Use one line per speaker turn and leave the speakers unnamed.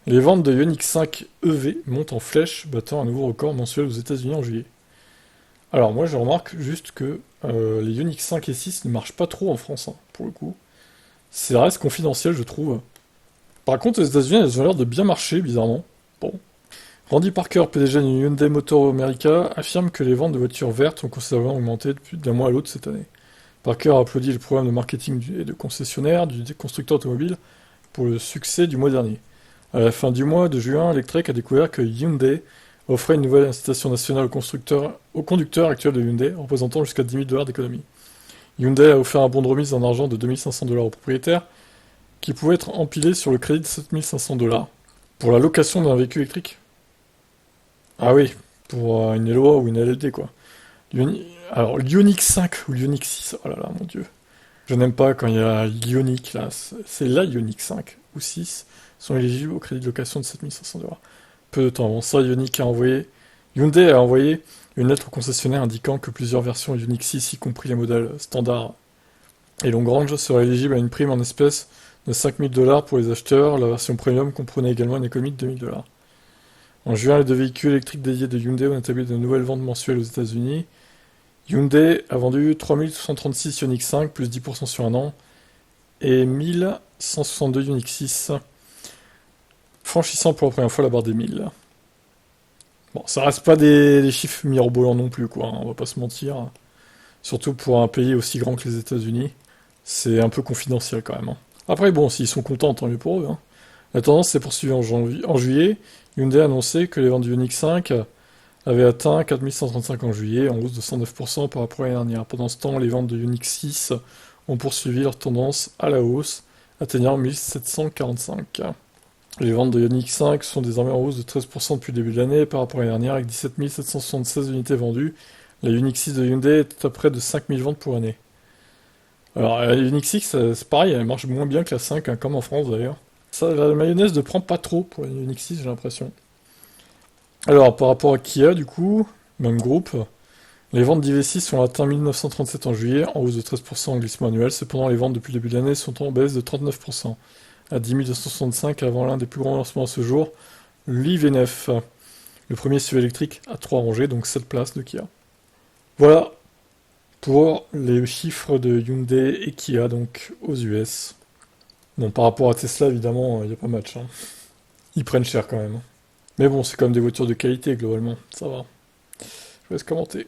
Les ventes de Ioniq 5 EV montent en flèche, battant un nouveau record mensuel aux États-Unis en juillet. Alors moi je remarque juste que les Ioniq 5 et 6 ne marchent pas trop en France, hein, pour le coup. Ça reste confidentiel, je trouve. Par contre, aux États-Unis, elles ont l'air de bien marcher, bizarrement. Bon. Randy Parker, PDG de Hyundai Motor America, affirme que les ventes de voitures vertes ont considérablement augmenté depuis d'un mois à l'autre cette année. Parker a applaudi le programme de marketing et de concessionnaire du constructeur automobile pour le succès du mois dernier. À la fin du mois de juin, Electrek a découvert que Hyundai offrait une nouvelle incitation nationale aux conducteurs actuels de Hyundai, représentant jusqu'à 10 000 dollars d'économie. Hyundai a offert un bon de remise en argent de 2 500 dollars aux propriétaires, qui pouvait être empilé sur le crédit de 7 500 dollars. Pour la location d'un véhicule électrique. Ah oui, pour une LOA ou une LLD, quoi. Alors, l'Ioniq 5 ou l'Ioniq 6, oh là là, mon dieu. Je n'aime pas quand il y a l'Ioniq, là. C'est la Ioniq 5 ou 6 sont éligibles au crédit de location de 7 500 dollars. Peu de temps avant ça, Hyundai a envoyé une lettre au concessionnaire indiquant que plusieurs versions Ioniq 6, y compris les modèles standard et long range, seraient éligibles à une prime en espèces de 5 000 dollars pour les acheteurs. La version premium comprenait également une économie de 2 000 dollars. En juin, les deux véhicules électriques dédiés de Hyundai ont établi de nouvelles ventes mensuelles aux États-Unis. Hyundai a vendu 3136 Ioniq 5, plus 10% sur un an, et 1162 Ioniq 6, franchissant pour la première fois la barre des 1000. Bon, ça reste pas des chiffres mirobolants non plus, quoi, hein, on va pas se mentir. Surtout pour un pays aussi grand que les États-Unis. C'est un peu confidentiel quand même, hein. Après, bon, s'ils sont contents, tant mieux pour eux, hein. La tendance s'est poursuivie en juillet. Hyundai a annoncé que les ventes du Ioniq 5 avaient atteint 4135 en juillet, en hausse de 109% par rapport à l'année dernière. Pendant ce temps, les ventes de Ioniq 6 ont poursuivi leur tendance à la hausse, atteignant 1745. Les ventes de Ioniq 5 sont désormais en hausse de 13% depuis le début de l'année par rapport à l'année dernière, avec 17 776 unités vendues. La Ioniq 6 de Hyundai est à près de 5000 ventes pour l'année. Alors, la Ioniq 6, c'est pareil, elle marche moins bien que la 5, hein, comme en France d'ailleurs. Ça, la mayonnaise ne prend pas trop pour la Ioniq 6, j'ai l'impression. Alors, par rapport à Kia, du coup, même groupe, les ventes d'IV6 ont atteint 1937 en juillet, en hausse de 13% en glissement annuel. Cependant, les ventes depuis le début de l'année sont en baisse de 39%, à 10 265 avant l'un des plus grands lancements à ce jour, l'IV9. Le premier SUV électrique à 3 rangées, donc 7 places de Kia. Voilà pour les chiffres de Hyundai et Kia, donc aux US. Bon, par rapport à Tesla, évidemment, il n'y a pas match, hein. Ils prennent cher quand même, hein. Mais bon, c'est quand même des voitures de qualité, globalement. Ça va. Je vous laisse commenter.